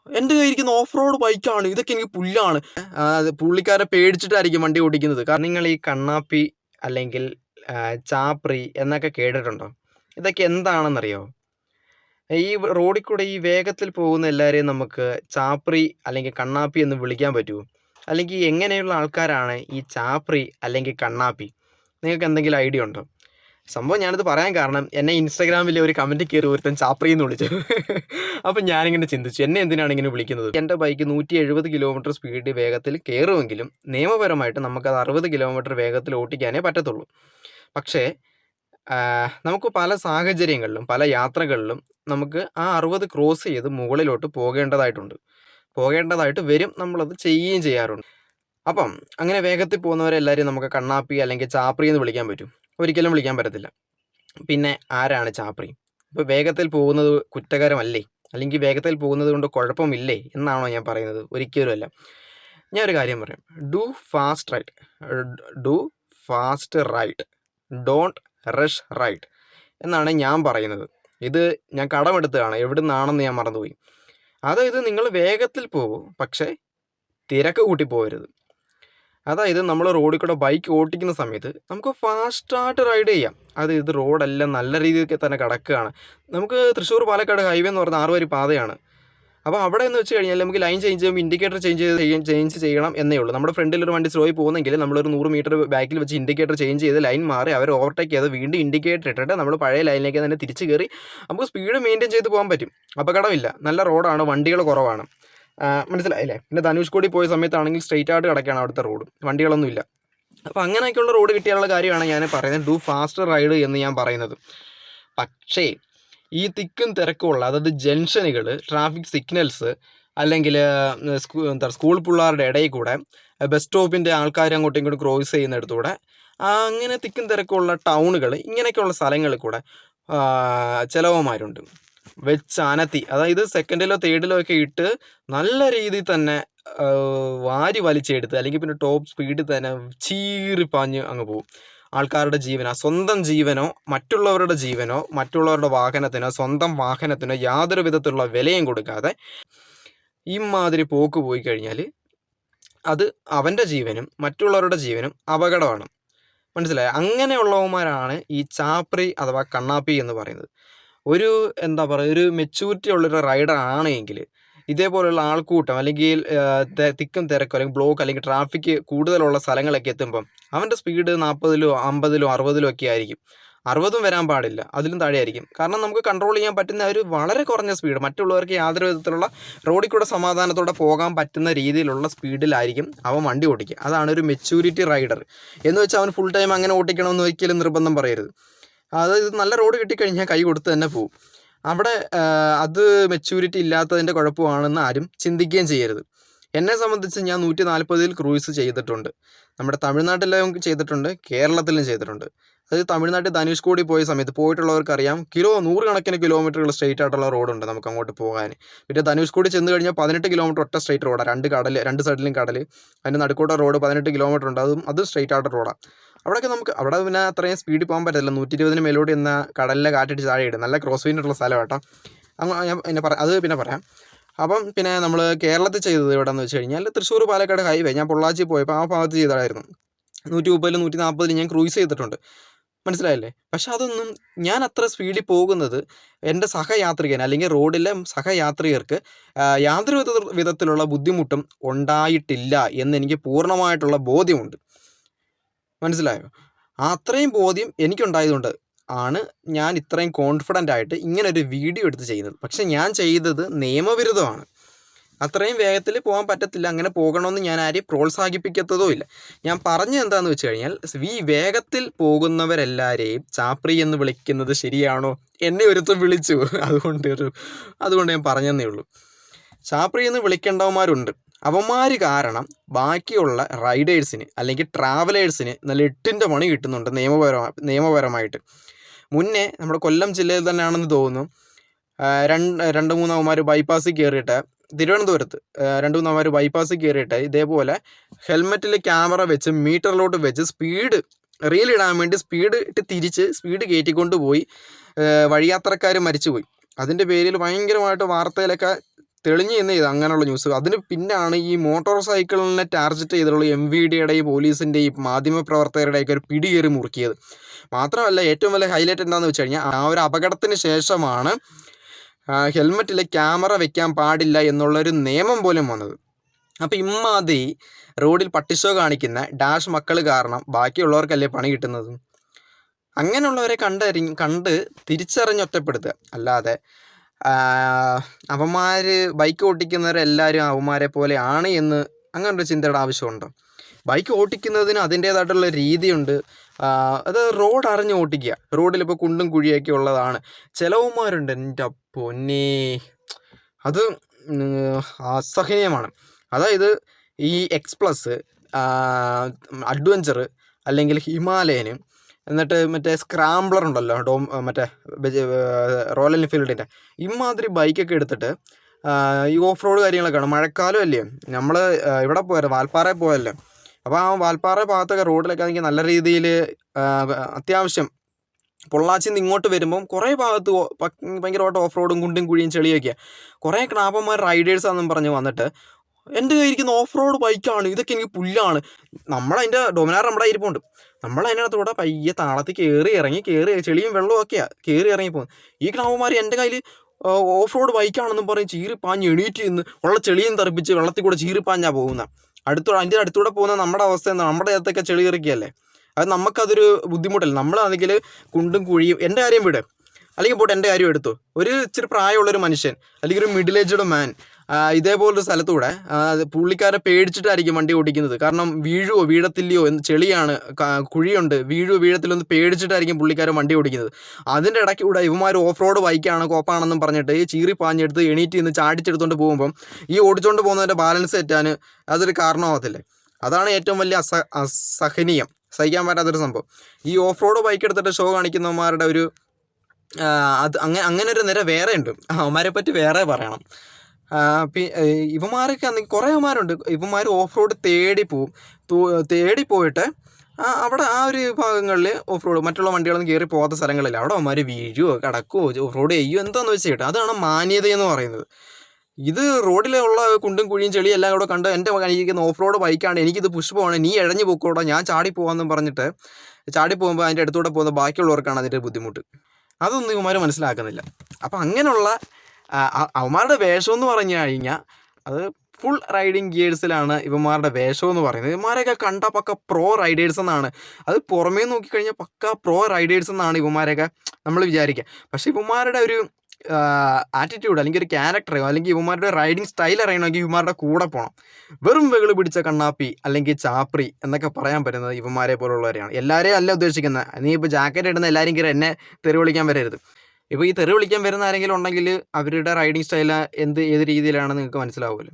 എൻ്റെ കയ്യിരിക്കുന്ന off road ബൈക്കാണ്, ഇതൊക്കെ എനിക്ക് പുല്ലാണ്. അത് പുള്ളിക്കാരെ പേടിച്ചിട്ടായിരിക്കും വണ്ടി ഓടിക്കുന്നത്. കാരണം നിങ്ങൾ ഈ കണ്ണാപ്പി അല്ലെങ്കിൽ ചാപ്രി എന്നൊക്കെ കേട്ടിട്ടുണ്ടോ? ഇതൊക്കെ എന്താണെന്നറിയോ? ഈ റോഡിൽ കൂടെ ഈ വേഗത്തിൽ പോകുന്ന എല്ലാവരെയും നമുക്ക് ചാപ്രി അല്ലെങ്കിൽ കണ്ണാപ്പി എന്ന് വിളിക്കാൻ പറ്റുമോ? അല്ലെങ്കിൽ എങ്ങനെയുള്ള ആൾക്കാരാണ് ഈ ചാപ്രി അല്ലെങ്കിൽ കണ്ണാപ്പി? നിങ്ങൾക്ക് എന്തെങ്കിലും ഐഡിയ ഉണ്ടോ? സംഭവം ഞാനിത് പറയാൻ കാരണം എന്നെ ഇൻസ്റ്റാഗ്രാമിൽ ഒരു കമൻറ്റ് കയറി ഒരുത്തൻ ചാപ്രി എന്ന് വിളിച്ചു. അപ്പം ഞാനിങ്ങനെ ചിന്തിച്ചു, എന്നെ എന്തിനാണ് ഇങ്ങനെ വിളിക്കുന്നത്? എൻ്റെ ബൈക്ക് 170 കിലോമീറ്റർ സ്പീഡ് വേഗത്തിൽ കയറുമെങ്കിലും നിയമപരമായിട്ട് നമുക്കത് 60 കിലോമീറ്റർ വേഗത്തിൽ ഓട്ടിക്കാനേ പറ്റത്തുള്ളൂ. പക്ഷേ നമുക്ക് പല സാഹചര്യങ്ങളിലും പല യാത്രകളിലും നമുക്ക് ആ 60 ക്രോസ് ചെയ്ത് മുകളിലോട്ട് പോകേണ്ടതായിട്ട് വരും. നമ്മളത് ചെയ്യുകയും ചെയ്യാറുണ്ട്. അപ്പം അങ്ങനെ വേഗത്തിൽ പോകുന്നവരെല്ലാവരും നമുക്ക് കണ്ണാപ്പി അല്ലെങ്കിൽ ചാപ്രി എന്ന് വിളിക്കാൻ പറ്റും? ഒരിക്കലും വിളിക്കാൻ പറ്റത്തില്ല. പിന്നെ ആരാണ് ചാപ്രി? ഇപ്പോൾ വേഗത്തിൽ പോകുന്നത് കുറ്റകരമല്ലേ? അല്ലെങ്കിൽ വേഗത്തിൽ പോകുന്നത് കൊണ്ട് കുഴപ്പമില്ലേ എന്നാണോ ഞാൻ പറയുന്നത്? ഒരിക്കലുമല്ല. ഞാൻ ഒരു കാര്യം പറയാം. Do fast ride, don't rush ride എന്നാണ് ഞാൻ പറയുന്നത്. ഇത് ഞാൻ കടമെടുത്തതാണ്, എവിടെ നിന്നാണെന്ന് ഞാൻ മറന്നുപോയി. അതായത് നിങ്ങൾ വേഗത്തിൽ പോകൂ, പക്ഷേ തിരക്ക് കൂട്ടി പോകരുത്. അതായത് നമ്മൾ റോഡിൽ കൂടെ ബൈക്ക് ഓടിക്കുന്ന സമയത്ത് നമുക്ക് ഫാസ്റ്റായിട്ട് റൈഡ് ചെയ്യാം. ഇത് റോഡെല്ലാം നല്ല രീതിയിൽ തന്നെ കിടക്കുകയാണ്. നമുക്ക് തൃശ്ശൂർ പാലക്കാട് ഹൈവേ എന്ന് പറഞ്ഞാൽ 6 വരി പാതയാണ്. അപ്പോൾ അവിടെ എന്ന് വെച്ച് കഴിഞ്ഞാൽ നമുക്ക് ലൈൻ ചേഞ്ച് ചെയ്യുമ്പോൾ ഇൻഡിക്കേറ്റർ ചേഞ്ച് ചെയ്യണം എന്നേ ഉള്ളൂ. നമ്മുടെ ഫ്രണ്ടിലൊരു വണ്ടി സ്ലോയിൽ പോകുന്നെങ്കിൽ നമ്മളൊരു 100 മീറ്റർ ബാക്കിൽ വെച്ച് ഇൻഡിക്കേറ്റർ ചേഞ്ച് ചെയ്ത് ലൈൻ മാറി അവർ ഓവർടേക്ക് ചെയ്ത് വീണ്ടും ഇൻഡിക്കേറ്റർ ഇട്ടിട്ട് നമ്മൾ പഴയ ലൈനിലേക്ക് തന്നെ തിരിച്ച് കയറി നമുക്ക് സ്പീഡ് മെയിൻറ്റെയിൻ ചെയ്ത് പോകാൻ പറ്റും. അപകടമില്ല, നല്ല റോഡാണ്, വണ്ടികൾ കുറവാണ്. മനസ്സിലായില്ലേ? പിന്നെ ധനുഷ്കോടി പോയ സമയത്താണെങ്കിൽ സ്ട്രെയിറ്റ് ആയിട്ട് കിടക്കുകയാണ് അവിടുത്തെ റോഡ്, വണ്ടികളൊന്നുമില്ല. അപ്പോൾ അങ്ങനെയൊക്കെയുള്ള റോഡ് കിട്ടിയാലുള്ള കാര്യമാണ് ഞാൻ പറയുന്നത് ഡു ഫാസ്റ്റ് റൈഡ് എന്ന് ഞാൻ പറയുന്നത്. പക്ഷേ ഈ തിക്കും തിരക്കുമുള്ള, അതായത് ജംഗ്ഷനുകൾ, ട്രാഫിക് സിഗ്നൽസ്, അല്ലെങ്കിൽ സ്കൂൾ പിള്ളേരുടെ ഇടയിൽ കൂടെ, ബസ് സ്റ്റോപ്പിൻ്റെ ആൾക്കാർ അങ്ങോട്ടും ഇങ്ങോട്ടും ക്രോസ് ചെയ്യുന്നിടത്തൂടെ, അങ്ങനെ തിക്കും തിരക്കുള്ള ടൗണുകൾ, ഇങ്ങനെയൊക്കെയുള്ള സ്ഥലങ്ങളിൽ കൂടെ ചിലവന്മാരുണ്ട് വെച്ചാനത്തി, അതായത് സെക്കൻഡിലോ തേർഡിലോ ഒക്കെ ഇട്ട് നല്ല രീതിയിൽ തന്നെ വാരി വലിച്ചെടുത്ത് അല്ലെങ്കിൽ പിന്നെ ടോപ്പ് സ്പീഡിൽ തന്നെ ചീറിപ്പാഞ്ഞ് അങ്ങ് പോകും. ആൾക്കാരുടെ ജീവനോ, സ്വന്തം ജീവനോ, മറ്റുള്ളവരുടെ ജീവനോ, മറ്റുള്ളവരുടെ വാഹനത്തിനോ, സ്വന്തം വാഹനത്തിനോ യാതൊരു വിധത്തിലുള്ള വിലയും കൊടുക്കാതെ ഇമാതിരി പോക്ക് പോയി കഴിഞ്ഞാൽ അത് അവൻ്റെ ജീവനും മറ്റുള്ളവരുടെ ജീവനും അപകടമാണ്. മനസ്സിലായോ? അങ്ങനെയുള്ളവന്മാരാണ് ഈ ചാപ്രി അഥവാ കണ്ണാപ്പി എന്ന് പറയുന്നത്. എന്താ പറയുക, ഒരു മെച്യൂരിറ്റി ഉള്ളൊരു റൈഡർ ആണെങ്കിൽ ഇതേപോലെയുള്ള ആൾക്കൂട്ടം അല്ലെങ്കിൽ തിക്കും തിരക്കും അല്ലെങ്കിൽ ബ്ലോക്ക് അല്ലെങ്കിൽ ട്രാഫിക് കൂടുതലുള്ള സ്ഥലങ്ങളൊക്കെ എത്തുമ്പം അവൻ്റെ സ്പീഡ് 40-ലോ 50-ലോ 60-ലോ ഒക്കെ ആയിരിക്കും. 60-ഉം വരാൻ പാടില്ല, അതിലും താഴെ ആയിരിക്കും. കാരണം നമുക്ക് കൺട്രോൾ ചെയ്യാൻ പറ്റുന്ന ഒരു വളരെ കുറഞ്ഞ സ്പീഡ്, മറ്റുള്ളവർക്ക് യാതൊരു വിധത്തിലുള്ള റോഡിൽ കൂടെ സമാധാനത്തോടെ പോകാൻ പറ്റുന്ന രീതിയിലുള്ള സ്പീഡിലായിരിക്കും അവൻ വണ്ടി ഓടിക്കുക. അതാണ് ഒരു മെച്യൂരിറ്റി റൈഡർ. എന്ന് വെച്ചാൽ അവൻ ഫുൾ ടൈം അങ്ങനെ ഓടിക്കണമെന്ന് ഒരിക്കലും നിർബന്ധം പറയരുത്. അതായത് നല്ല റോഡ് കിട്ടിക്കഴിഞ്ഞാൽ കൈ കൊടുത്ത് തന്നെ പോവും. അവിടെ അത് മെച്യൂരിറ്റി ഇല്ലാത്തതിൻ്റെ കുഴപ്പമാണെന്ന് ആരും ചിന്തിക്കുകയും ചെയ്യരുത്. എന്നെ സംബന്ധിച്ച് ഞാൻ 140-ൽ ക്രൂയിസ് ചെയ്തിട്ടുണ്ട്. നമ്മുടെ തമിഴ്നാട്ടിലും ചെയ്തിട്ടുണ്ട്, കേരളത്തിലും ചെയ്തിട്ടുണ്ട്. അതായത് തമിഴ്നാട്ടിൽ ധനുഷ്കോടി പോയ സമയത്ത് പോയിട്ടുള്ളവർക്കറിയാം, 100 കണക്കിന് കിലോമീറ്ററുകൾ സ്ട്രെയിറ്റ് ആയിട്ടുള്ള റോഡുണ്ട് നമുക്ക് അങ്ങോട്ട് പോകാൻ. പിന്നെ ധനുഷ്കോടി ചെന്ന് കഴിഞ്ഞാൽ 18 കിലോമീറ്റർ ഒറ്റ സ്ട്രെയിറ്റ് റോഡാണ്, രണ്ട് സൈഡിലും കടൽ, അതിൻ്റെ നടുക്കോട്ട റോഡ് 18 കിലോമീറ്റർ ഉണ്ട്. അത് സ്ട്രെയിറ്റ് ആയിട്ട് റോഡാണ്. അവിടെ പിന്നെ അത്രയും സ്പീഡിൽ പോകാൻ പറ്റില്ല. 120-ന് മേലോട്ട് എന്ന കടലിലെ കാറ്റിട്ട് താഴെ ഇടും. നല്ല ക്രോസ് വിൻഡുള്ള സ്ഥലം കേട്ടോ. ഞാൻ പിന്നെ പറയാം. അപ്പം പിന്നെ നമ്മൾ കേരളത്തിൽ ചെയ്തത് എവിടെയെന്ന് വെച്ച് കഴിഞ്ഞാൽ തൃശ്ശൂർ പാലക്കാട് ഹൈവേ, ഞാൻ പൊള്ളാച്ചി പോയപ്പോൾ ആ ഭാഗത്ത് ചെയ്തതായിരുന്നു. 130-ലും 140-ലും ഞാൻ ക്രൂയിസ് ചെയ്തിട്ടുണ്ട്. മനസ്സിലായില്ലേ? പക്ഷെ അതൊന്നും ഞാൻ അത്ര സ്പീഡിൽ പോകുന്നത് എൻ്റെ സഹയാത്രികൻ അല്ലെങ്കിൽ റോഡിലെ സഹയാത്രികർക്ക് യാതൊരു വിധത്തിലുള്ള ബുദ്ധിമുട്ടും ഉണ്ടായിട്ടില്ല എന്നെനിക്ക് പൂർണ്ണമായിട്ടുള്ള ബോധ്യമുണ്ട്. മനസ്സിലായോ? അത്രയും ബോധ്യം എനിക്കുണ്ടായതുകൊണ്ട് ആണ് ഞാൻ ഇത്രയും കോൺഫിഡൻ്റ് ആയിട്ട് ഇങ്ങനൊരു വീഡിയോ എടുത്ത് ചെയ്യുന്നത്. പക്ഷെ ഞാൻ ചെയ്തത് നിയമവിരുദ്ധമാണ്. അത്രയും വേഗത്തിൽ പോകാൻ പറ്റത്തില്ല, അങ്ങനെ പോകണമെന്ന് ഞാൻ ആരെയും പ്രോത്സാഹിപ്പിക്കത്തതുമില്ല. ഞാൻ പറഞ്ഞത് എന്താണെന്ന് വെച്ച് കഴിഞ്ഞാൽ, ഈ വേഗത്തിൽ പോകുന്നവരെല്ലാവരെയും ചാപ്രി എന്ന് വിളിക്കുന്നത് ശരിയാണോ? എന്നെ ഒരുത്തം വിളിച്ചു, അതുകൊണ്ട് ഞാൻ പറഞ്ഞതേ ഉള്ളൂ. ചാപ്രി എന്ന് വിളിക്കേണ്ടവന്മാരുണ്ട്. അവന്മാർ കാരണം ബാക്കിയുള്ള റൈഡേഴ്സിന് അല്ലെങ്കിൽ ട്രാവലേഴ്സിന് നല്ല 8-ൻ്റെ പണി കിട്ടുന്നുണ്ട് നിയമപരമായിട്ട്. മുന്നേ നമ്മുടെ കൊല്ലം ജില്ലയിൽ തന്നെയാണെന്ന് തോന്നുന്നു, 2-3 അവന്മാർ ബൈപ്പാസിൽ കയറിയിട്ട്, തിരുവനന്തപുരത്ത് 2-3 അവന്മാർ ബൈപ്പാസിൽ കയറിയിട്ട് ഇതേപോലെ ഹെൽമെറ്റിൽ ക്യാമറ വെച്ച് മീറ്ററിലോട്ട് വെച്ച് സ്പീഡ് റീലിടാൻ വേണ്ടി സ്പീഡ് ഇട്ട് തിരിച്ച് സ്പീഡ് കയറ്റിക്കൊണ്ട് പോയി വഴിയാത്രക്കാർ മരിച്ചുപോയി. അതിൻ്റെ പേരിൽ ഭയങ്കരമായിട്ട് വാർത്തയിലൊക്കെ തെളിഞ്ഞു എന്ന് ചെയ്ത് അങ്ങനെയുള്ള ന്യൂസ്. അതിന് പിന്നാണ് ഈ മോട്ടോർ സൈക്കിളിനെ ടാർഗറ്റ് ചെയ്തിട്ടുള്ള MVDയുടെയും പോലീസിൻ്റെയും മാധ്യമപ്രവർത്തകരുടെയൊക്കെ ഒരു പിടി കയറി മുറുക്കിയത്. മാത്രമല്ല ഏറ്റവും വലിയ ഹൈലൈറ്റ് എന്താണെന്ന് വെച്ച് കഴിഞ്ഞാൽ ആ ഒരു അപകടത്തിന് ശേഷമാണ് ഹെൽമെറ്റിൽ ക്യാമറ വെക്കാൻ പാടില്ല എന്നുള്ളൊരു നിയമം പോലും വന്നത്. അപ്പോൾ ഇമ്മാതിരി റോഡിൽ പട്ടിഷോ കാണിക്കുന്ന ഡാഷ് മക്കൾ കാരണം ബാക്കിയുള്ളവർക്കല്ലേ പണി കിട്ടുന്നത്. അങ്ങനെയുള്ളവരെ കണ്ട് തിരിച്ചറിഞ്ഞ് ഒറ്റപ്പെടുത്തുക. അല്ലാതെ അവന്മാർ ബൈക്ക് ഓട്ടിക്കുന്നവരെല്ലാവരും അവന്മാരെ പോലെ ആണ് എന്ന് അങ്ങനൊരു ചിന്തയുടെ ആവശ്യമുണ്ടോ? ബൈക്ക് ഓട്ടിക്കുന്നതിന് അതിൻ്റേതായിട്ടുള്ള രീതിയുണ്ട്. അത് റോഡ് അറിഞ്ഞ് ഓട്ടിക്കുക. റോഡിലിപ്പോൾ കുണ്ടും കുഴിയൊക്കെ ഉള്ളതാണ്. ചിലവന്മാരുണ്ട്, എൻ്റെ പൊന്നേ, അത് അസഹനീയമാണ്. അതായത് ഈ X+ അഡ്വഞ്ചർ അല്ലെങ്കിൽ ഹിമാലയന്, എന്നിട്ട് മറ്റേ സ്ക്രാംബ്ലർ ഉണ്ടല്ലോ, മറ്റേ റോയൽ എൻഫീൽഡിൻ്റെ, ഇമാതിരി ബൈക്കൊക്കെ എടുത്തിട്ട് ഈ ഓഫ് റോഡ് കാര്യങ്ങളൊക്കെയാണ്. മഴക്കാലം അല്ലേ, നമ്മൾ ഇവിടെ പോയല്ലോ, വാൽപ്പാറയിൽ പോയല്ലോ. അപ്പോൾ ആ വാൽപ്പാറ ഭാഗത്തൊക്കെ റോഡിലൊക്കെ ആണെങ്കിൽ നല്ല രീതിയിൽ അത്യാവശ്യം പൊള്ളാച്ചിയിൽ നിന്ന് ഇങ്ങോട്ട് വരുമ്പം കുറേ ഭാഗത്ത് ഭയങ്കരമായിട്ട് ഓഫ് റോഡും കുണ്ടും കുഴിയും ചെളിയൊക്കെയാണ്. കുറേ ക്ലാപ്പന്മാർ റൈഡേഴ്സാണെന്നും പറഞ്ഞ് വന്നിട്ട് എൻ്റെ കയ്യിരിക്കുന്ന ഓഫ് റോഡ് ബൈക്കാണ്, ഇതൊക്കെ എനിക്ക് പുല്ലാണ്. നമ്മളതിൻ്റെ ഡൊമിനാർ നമ്മുടെ ഇരിപ്പുണ്ട്. നമ്മളതിനകത്തൂടെ പയ്യെ താളത്തിൽ കയറി ചെളിയും വെള്ളവും ഒക്കെയാണ് കയറി ഇറങ്ങി പോകുന്നത്. ഈ ക്ലാപ്പന്മാർ എൻ്റെ കയ്യിൽ ഓഫ് റോഡ് ബൈക്കാണെന്നും പറഞ്ഞ് ചീറിപ്പാഞ്ഞ് എണീറ്റ് നിന്ന് ഉള്ള ചെളിയും തെറിപ്പിച്ച് വെള്ളത്തിൽ കൂടെ ചീറിപ്പാഞ്ഞാണ് പോകുന്നത്. അതിൻ്റെ അടുത്തൂടെ പോകുന്ന നമ്മുടെ അവസ്ഥ എന്താണ്? നമ്മുടെ അകത്തൊക്കെ ചെളി ഇറക്കിയല്ലേ. അത് നമുക്കതൊരു ബുദ്ധിമുട്ടല്ല. നമ്മളാണെങ്കിൽ കുണ്ടും കുഴിയും, എൻ്റെ കാര്യം വിട്, അല്ലെങ്കിൽ പോട്ടെ എൻ്റെ കാര്യം എടുത്തു, ഒരു ഇച്ചിരി പ്രായമുള്ളൊരു മനുഷ്യൻ അല്ലെങ്കിൽ ഒരു മിഡിൽ ഏജ്ഡ് മാൻ ഇതേപോലൊരു സ്ഥലത്തൂടെ പുള്ളിക്കാരെ പേടിച്ചിട്ടായിരിക്കും വണ്ടി ഓടിക്കുന്നത്. കാരണം വീഴത്തില്ലയോ എന്ന്, ചെളിയാണ്, കുഴിയുണ്ട്, വീഴത്തില്ലോ എന്ന് പേടിച്ചിട്ടായിരിക്കും പുള്ളിക്കാരൻ വണ്ടി ഓടിക്കുന്നത്. അതിൻ്റെ ഇടയ്ക്കൂടെ ഇവന്മാർ ഓഫ് റോഡ് ബൈക്കാണ് കോപ്പാണെന്നും പറഞ്ഞിട്ട് ഈ ചീറി പാഞ്ഞെടുത്ത് എണീറ്റ് നിന്ന് ചാടിച്ചെടുത്തുകൊണ്ട് പോകുമ്പം ഈ ഓടിച്ചുകൊണ്ട് പോകുന്നതിൻ്റെ ബാലൻസ് തെറ്റാൻ അതൊരു കാരണമാകത്തില്ലേ? അതാണ് ഏറ്റവും വലിയ അസഹനീയം, സഹിക്കാൻ പറ്റാത്തൊരു സംഭവം. ഈ ഓഫ് റോഡ് ബൈക്ക് എടുത്തിട്ട് ഷോ കാണിക്കുന്നവന്മാരുടെ ഒരു അത് അങ്ങനെ ഒരു നിര വേറെ ഉണ്ട്. അവന്മാരെ പറ്റി വേറെ പറയണം. ഇവന്മാരൊക്കെ ആണെങ്കിൽ കുറേ അവന്മാരുണ്ട്. ഇവന്മാർ ഓഫ് റോഡ് തേടി പോയിട്ട് അവിടെ ആ ഒരു ഭാഗങ്ങളിൽ ഓഫ് റോഡ് മറ്റുള്ള വണ്ടികളൊന്നും കയറി പോകാത്ത സ്ഥലങ്ങളില്ല, അവിടെ അവന്മാർ വീഴുവോ കിടക്കുവോ ഓഫ് റോഡ് ചെയ്യുമോ എന്താണെന്ന് വെച്ച് കേട്ടോ. അതാണ് മാന്യതയെന്ന് പറയുന്നത്. ഇത് റോഡിലുള്ള കുണ്ടും കുഴിയും ചെളിയും എല്ലാം കൂടെ കണ്ട് എൻ്റെ കയ്യിരിക്കുന്ന ഓഫ് റോഡ് ബൈക്കാണ്, എനിക്കിത് പുഷ്പമാണ്, നീ ഇഴഞ്ഞു പോക്കോടാ, ഞാൻ ചാടി പോകാമെന്നും പറഞ്ഞിട്ട് ചാടി പോകുമ്പോൾ അതിൻ്റെ അടുത്തൂടെ പോകുന്ന ബാക്കിയുള്ളവർക്കാണ് അതിൻ്റെ ബുദ്ധിമുട്ട്. അതൊന്നും ഇവന്മാർ മനസ്സിലാക്കുന്നില്ല. അപ്പം അങ്ങനെയുള്ള അവന്മാരുടെ വേഷം എന്ന് പറഞ്ഞു കഴിഞ്ഞാൽ അത് ഫുൾ റൈഡിങ് ഗിയേഴ്സിലാണ് ഇവന്മാരുടെ വേഷം എന്ന് പറയുന്നത്. ഇവന്മാരെയൊക്കെ കണ്ട പക്ക പ്രോ റൈഡേഴ്സ് എന്നാണ്, അത് പുറമേ നോക്കിക്കഴിഞ്ഞാൽ പക്ക പ്രോ റൈഡേഴ്സ് എന്നാണ് ഇവന്മാരെയൊക്കെ നമ്മൾ വിചാരിക്കുക. പക്ഷേ ഇവന്മാരുടെ ഒരു ആറ്റിറ്റ്യൂഡ് അല്ലെങ്കിൽ ഒരു ക്യാരക്ടറോ അല്ലെങ്കിൽ ഇവന്മാരുടെ റൈഡിങ് സ്റ്റൈൽ അറിയണമെങ്കിൽ ഇവന്മാരുടെ കൂടെ പോകണം. വെറും വെകിള് പിടിച്ച കണ്ണാപ്പി അല്ലെങ്കിൽ ചാപ്രി എന്നൊക്കെ പറയാൻ പറ്റുന്നത് ഇവന്മാരെ പോലുള്ളവരെയാണ്. എല്ലാവരെയും അല്ല ഉദ്ദേശിക്കുന്നത്. നീ ഇപ്പോൾ ജാക്കറ്റ് ഇടുന്ന എല്ലാവരും കയറി എന്നെ തെറി വിളിക്കാൻ വരരുത്. ഇപ്പോൾ ഈ തെറി വിളിക്കാൻ വരുന്ന ആരെങ്കിലും ഉണ്ടെങ്കിൽ അവരുടെ റൈഡിങ് സ്റ്റൈൽ ഏത് രീതിയിലാണെന്ന് നിങ്ങൾക്ക് മനസ്സിലാവുമല്ലോ.